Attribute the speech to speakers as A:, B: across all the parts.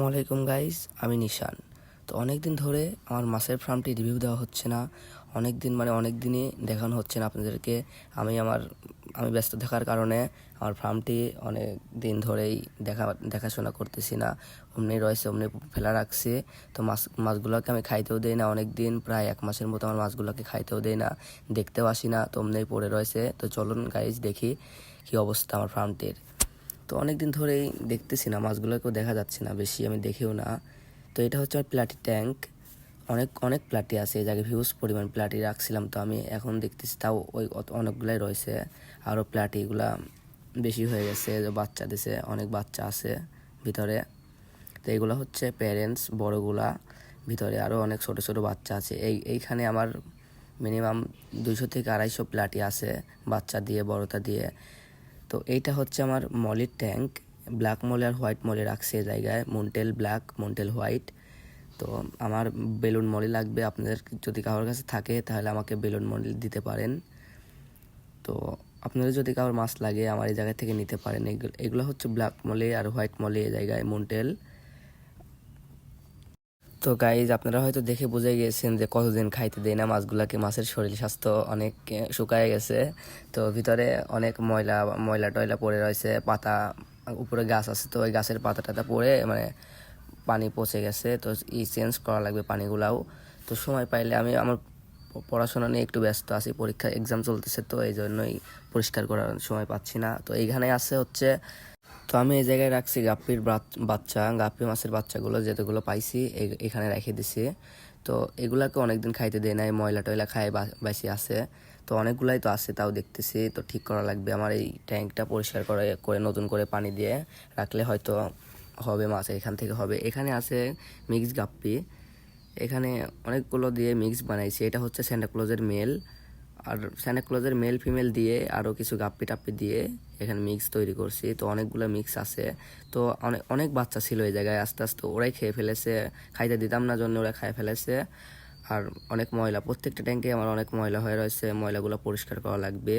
A: আসসালামু আলাইকুম গাইস, আমি নিশান। তো অনেক দিন ধরে আমার মাছের ফার্মটি রিভিউ দেওয়া হচ্ছে না। অনেক দিনই দেখানো হচ্ছে না আপনাদেরকে। আমি ব্যস্ত থাকার কারণে আমার ফার্মটি অনেক দিন ধরেই দেখাশোনা করতেছি না। অমনি রয়েছে, অমনি ফেলা রাখছি। তো মাছগুলোকে আমি খাইতেও দেই না অনেক দিন, প্রায় 1 মাসের মতো আমার মাছগুলোকে খাইতেও দেই না, দেখতেও আসি না। তো অমনি পড়ে রয়েছে। তো চলুন গাইস দেখি কি অবস্থা আমার ফার্মটির। তো অনেক দিন ধরেই দেখতেছি না, মাছগুলোকেও দেখা যাচ্ছে না বেশি, আমি দেখেও না। তো এটা হচ্ছে আমার প্লাটি ট্যাঙ্ক। অনেক অনেক প্লাটি আছে, এই জায়গায় হিউজ পরিমাণ প্লাটি রাখছিলাম। তো আমি এখন দেখতেছি তাও অনেকগুলাই রয়েছে। আরও প্লাটিগুলা বেশি হয়ে গেছে, যে বাচ্চা দিছে, অনেক বাচ্চা আছে ভিতরে। তো এইগুলো হচ্ছে প্যারেন্টস বড়গুলা, ভিতরে আরও অনেক ছোট ছোট বাচ্চা আছে। এইখানে আমার মিনিমাম 200 থেকে 250 প্লাটি আছে, বাচ্চা দিয়ে বড়টা দিয়ে। তো এইটা হচ্ছে আমার মলির ট্যাঙ্ক। ব্ল্যাক মলি আর হোয়াইট মলি রাখছে এই জায়গায়, মুনটেল ব্ল্যাক, মুনটেল হোয়াইট। তো আমার বেলুন মলি লাগবে, আপনাদের যদি কারোর কাছে থাকে তাহলে আমাকে বেলুন মলি দিতে পারেন। তো আপনাদের যদি কারোর মাছ লাগে আমার এই জায়গা থেকে নিতে পারেন। এগুলো হচ্ছে ব্ল্যাক মলি আর হোয়াইট মলি এই জায়গায়, মুনটেল। তো গাইজ, আপনারা হয়তো দেখে বুঝে গিয়েছেন যে কতদিন খাইতে দেয় না মাছগুলাকে। মাছের শরীর স্বাস্থ্য অনেক শুকায় গেছে। তো ভিতরে অনেক ময়লা টয়লা পড়ে রয়েছে, পাতা, উপরে গাছ আছে, তো ওই গাছের পাতা টাতা পড়ে পানি পচে গেছে। তো চেঞ্জ করা লাগবে পানিগুলাও। তো সময় পাইলে আমি আমার পড়াশোনা নিয়ে একটু ব্যস্ত আছি, পরীক্ষা এক্সাম চলতেছে, তো এই জন্যই পরিষ্কার করার সময় পাচ্ছি না। তো এইখানে আছে হচ্ছে, তো আমি এই জায়গায় রাখছি গাপ্পির গাপ্পি মাছের বাচ্চাগুলো যেগুলো পাইছি এখানে রেখে দিছি। তো এগুলাকে অনেকদিন খাইতে দেয় নাই, ময়লা টয়লা খায় বেশি আছে। তো অনেকগুলাই তো আছে, তাও দেখতেছি। তো ঠিক করা লাগবে আমার এই ট্যাঙ্কটা, পরিষ্কার করে নতুন করে পানি দিয়ে রাখলে হয়তো হবে, মাছ এখান থেকে হবে। এখানে আছে মিক্স গাপ্পি, এখানে অনেকগুলো দিয়ে মিক্স বানাইছি। এটা হচ্ছে স্যান্টাক্লজের মেল, আর স্যান্টাক্লজের মেল ফিমেল দিয়ে আরও কিছু গাপ্পি টাপ্পি দিয়ে এখানে মিক্স তৈরি করছি। তো অনেকগুলো মিক্স আছে। তো অনেক অনেক বাচ্চা ছিল এই জায়গায়, আস্তে আস্তে ওরাই খেয়ে ফেলেছে, খাইতে দিতাম না জন্য ওরা খাই ফেলেছে। আর অনেক ময়লা, প্রত্যেকটা ট্যাঙ্কে আমার অনেক ময়লা হয়ে রয়েছে, ময়লাগুলো পরিষ্কার করা লাগবে।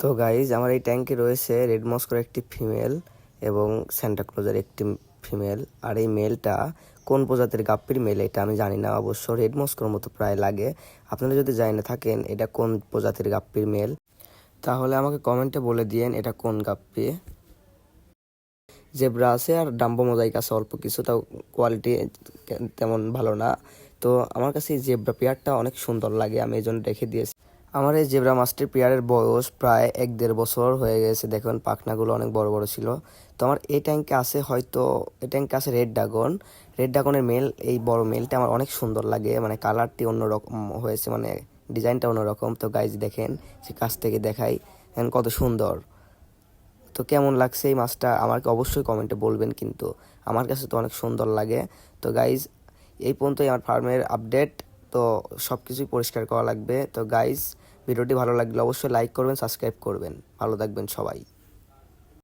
A: তো গাইজ, আমার এই ট্যাঙ্কে রয়েছে রেড মস্কোর একটি ফিমেল এবং স্যান্টাক্লজের একটি ফিমেল। আর এই মেলটা কোন প্রজাতির গাপ্পির মেল এটা আমি জানি না, অবশ্য রেড মস্কোর মতো প্রায় লাগে। আপনারা যদি জানে থাকেন এটা কোন প্রজাতির গাপ্পির মেল, তাহলে আমাকে কমেন্টে বলে দিয়েন এটা কোন গাপ্পি। জেব্রা আছে আর ডাম্বো মোজাইক আছে অল্প কিছু, তাও কোয়ালিটি তেমন ভালো না। তো আমার কাছে এই জেব্রা পেয়ারটা অনেক সুন্দর লাগে, আমি এই জন্য রেখে দিয়েছি। আমার এই জেব্রা মাছটির পেয়ারের বয়স প্রায় 1-1.5 বছর হয়ে গেছে। দেখুন পাখনাগুলো অনেক বড় বড় ছিল। তো আমার এই ট্যাঙ্কে আছে রেড ড্রাগনের মেল। এই বড় মেলটা আমার অনেক সুন্দর লাগে, মানে কালারটি অন্যরকম হয়েছে, মানে ডিজাইনটা অন্যরকম। তো গাইজ দেখেন, সে কাছ থেকে দেখাই কত সুন্দর। তো কেমন লাগছে এই মাছটা আমাকে অবশ্যই কমেন্টে বলবেন, কিন্তু আমার কাছে তো অনেক সুন্দর লাগে। তো গাইজ, এই পর্যন্তই আমার ফার্মের আপডেট। তো সব কিছুই পরিষ্কার করা লাগবে। তো গাইজ, ভিডিওটি ভালো লাগলে অবশ্যই লাইক করবেন, সাবস্ক্রাইব করবেন। ভালো থাকবেন সবাই।